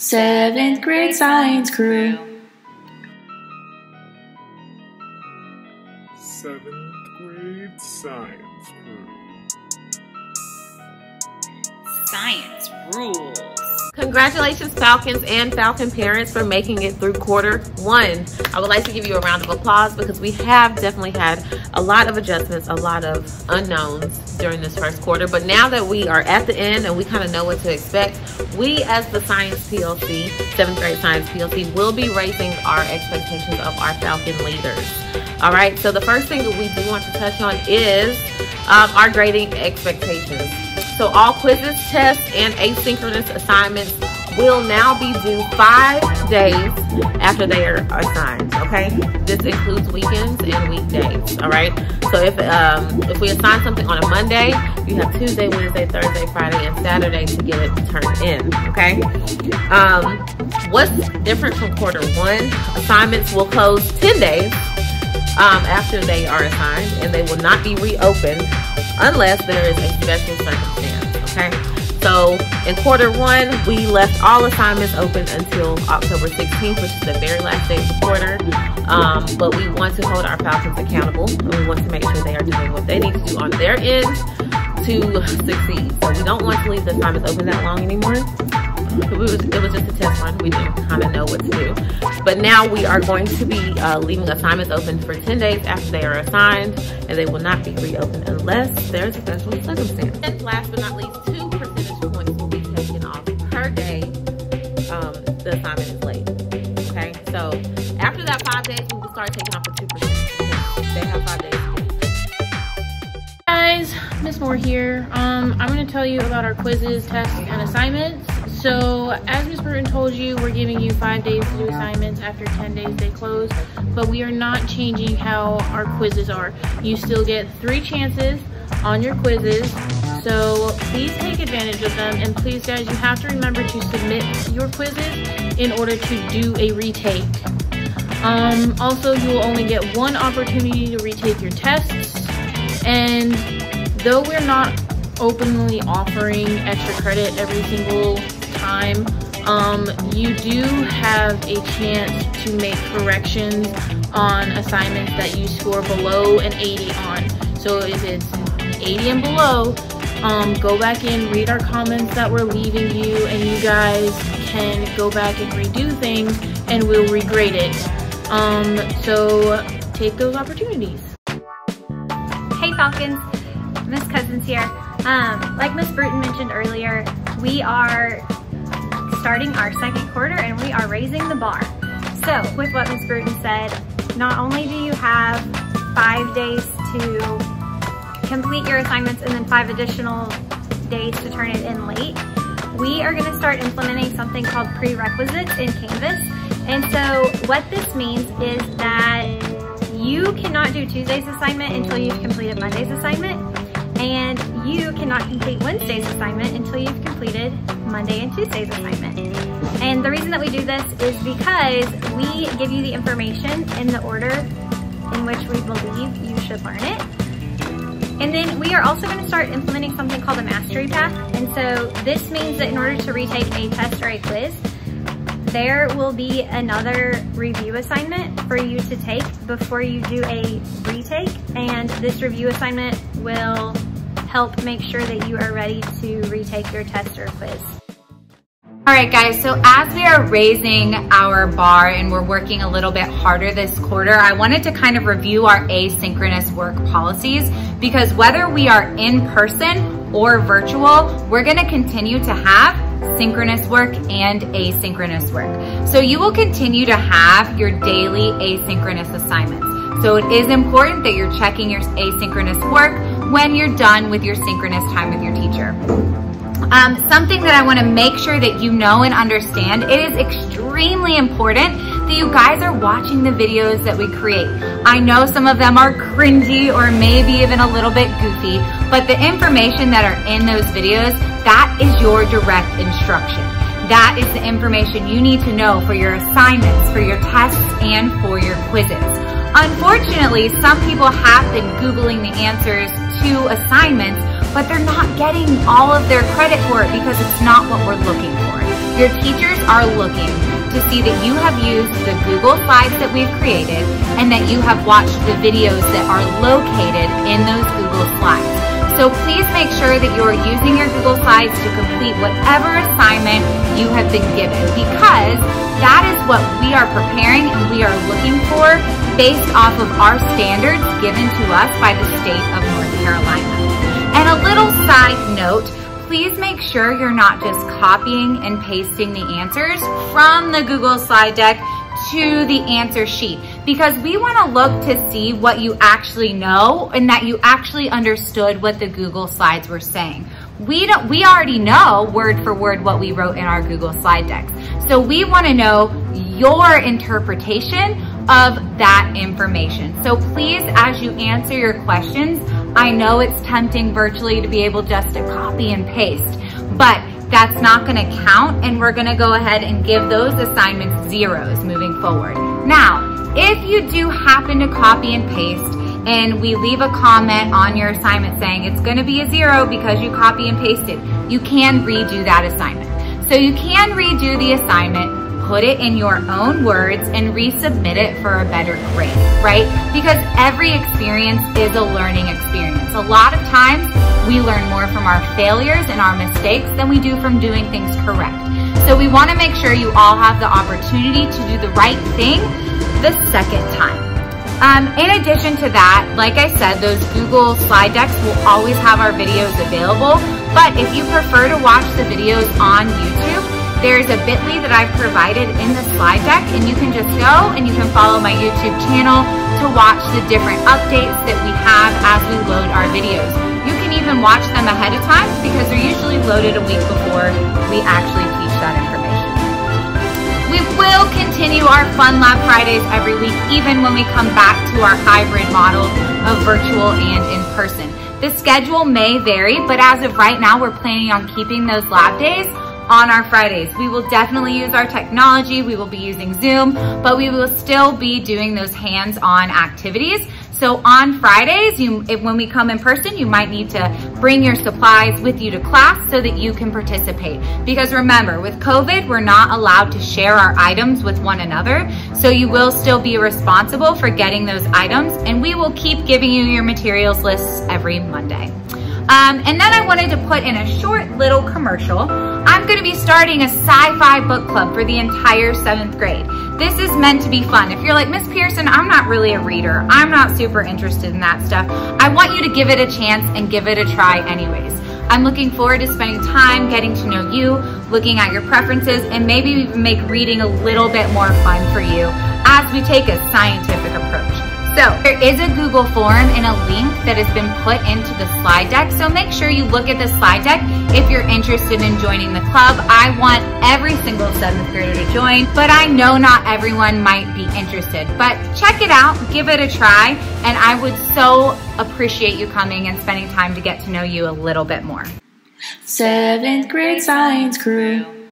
Seventh grade science crew. Seventh grade science crew. Science rules. Congratulations, Falcons and Falcon parents, for making it through quarter one. I would like to give you a round of applause because we have definitely had a lot of adjustments, a lot of unknowns during this first quarter. But now that we are at the end and we kind of know what to expect, we as the Science PLC, 7th grade Science PLC, will be raising our expectations of our Falcon leaders. All right, so the first thing that we do want to touch on is our grading expectations. So all quizzes, tests, and asynchronous assignments will now be due 5 days after they are assigned, okay? This includes weekends and weekdays, all right? So if we assign something on a Monday, you have Tuesday, Wednesday, Thursday, Friday, and Saturday to get it turned in, okay? What's different from quarter one? Assignments will close 10 days after they are assigned, and they will not be reopened unless there is a special circumstance, okay? So in quarter one, we left all assignments open until October 16th, which is the very last day of the quarter. But we want to hold our Falcons accountable, and we want to make sure they are doing what they need to do on their end to succeed. So we don't want to leave the assignments open that long anymore. It was just a test run. We didn't kind of know what to do. But now we are going to be leaving assignments open for 10 days after they are assigned, and they will not be reopened unless there's a special circumstance. And last but not least, 2 percentage points will be taken off per day the assignment is late. Okay, so after that 5 days, we will start taking off the 2%. They have 5 days to get it. Guys, Miss Moore here. I'm going to tell you about our quizzes, tests, and assignments. So as Ms. Burton told you, we're giving you 5 days to do assignments. After 10 days they close, but we are not changing how our quizzes are. You still get 3 chances on your quizzes, so please take advantage of them. And please guys, you have to remember to submit your quizzes in order to do a retake. Also, you will only get 1 opportunity to retake your tests, and though we're not openly offering extra credit every single time, you do have a chance to make corrections on assignments that you score below an 80 on. So if it's 80 and below, go back in, read our comments that we're leaving you, and you guys can go back and redo things and we'll regrade it. So take those opportunities. Hey Falcons, Miss Cousins here. Like Miss Bruton mentioned earlier, we are starting our 2nd quarter and we are raising the bar. So with what Miss Bruton said, not only do you have 5 days to complete your assignments and then 5 additional days to turn it in late, we are going to start implementing something called prerequisites in Canvas. And so what this means is that you cannot do Tuesday's assignment until you've completed Monday's assignment, and you cannot complete Wednesday's assignment until you've completed Monday and Tuesday's assignment. And the reason that we do this is because we give you the information in the order in which we believe you should learn it. And then we are also going to start implementing something called a mastery path. And so this means that in order to retake a test or a quiz, there will be another review assignment for you to take before you do a retake. And this review assignment will help make sure that you are ready to retake your test or quiz. All right guys, so as we are raising our bar and we're working a little bit harder this quarter, I wanted to kind of review our asynchronous work policies, because whether we are in person or virtual, we're gonna continue to have synchronous work and asynchronous work. So you will continue to have your daily asynchronous assignments. So it is important that you're checking your asynchronous work when you're done with your synchronous time with your teacher. Something that I want to make sure that you know and understand, it is extremely important that you guys are watching the videos that we create. I know some of them are cringy or maybe even a little bit goofy, but the information that are in those videos, that is your direct instruction. That is the information you need to know for your assignments, for your tests, and for your quizzes. Unfortunately, some people have been Googling the answers to assignments, but they're not getting all of their credit for it because it's not what we're looking for. Your teachers are looking to see that you have used the Google Slides that we've created and that you have watched the videos that are located in those Google Slides. So please make sure that you are using your Google Slides to complete whatever assignment you have been given, because that is what we are preparing and we are looking for based off of our standards given to us by the state of North Carolina. And a little side note, please make sure you're not just copying and pasting the answers from the Google slide deck to the answer sheet, because we want to look to see what you actually know and that you actually understood what the Google Slides were saying. We already know word for word what we wrote in our Google slide decks. So we want to know your interpretation of that information. So please, as you answer your questions, I know it's tempting virtually to be able just to copy and paste, but that's not gonna count, and we're gonna go ahead and give those assignments zeros moving forward. Now, if you do happen to copy and paste and we leave a comment on your assignment saying it's gonna be a 0 because you copy and pasted, you can redo that assignment. So you can redo the assignment, put it in your own words, and resubmit it for a better grade, right? Because every experience is a learning experience. A lot of times, we learn more from our failures and our mistakes than we do from doing things correct. So we want to make sure you all have the opportunity to do the right thing the second time. In addition to that, like I said, those Google slide decks will always have our videos available, but if you prefer to watch the videos on YouTube, there's a bit.ly that I've provided in the slide deck, and you can just go and you can follow my YouTube channel to watch the different updates that we have as we load our videos. You can even watch them ahead of time because they're usually loaded a week before we actually teach that information. We will continue our Fun Lab Fridays every week, even when we come back to our hybrid model of virtual and in person. The schedule may vary, but as of right now, we're planning on keeping those lab days on our Fridays. We will definitely use our technology. We will be using Zoom, but we will still be doing those hands-on activities. So on Fridays, when we come in person, you might need to bring your supplies with you to class so that you can participate. Because remember, with COVID, we're not allowed to share our items with one another. So you will still be responsible for getting those items, and we will keep giving you your materials lists every Monday. And then I wanted to put in a short little commercial. I'm gonna be starting a sci-fi book club for the entire 7th grade. This is meant to be fun. If you're like, Miss Pearson, I'm not really a reader. I'm not super interested in that stuff. I want you to give it a chance and give it a try anyways. I'm looking forward to spending time getting to know you, looking at your preferences, and maybe even make reading a little bit more fun for you as we take a scientific approach. So there is a Google form and a link that has been put into the slide deck. So make sure you look at the slide deck if you're interested in joining the club. I want every single 7th grader to join, but I know not everyone might be interested. But check it out, give it a try, and I would so appreciate you coming and spending time to get to know you a little bit more. 7th grade science crew.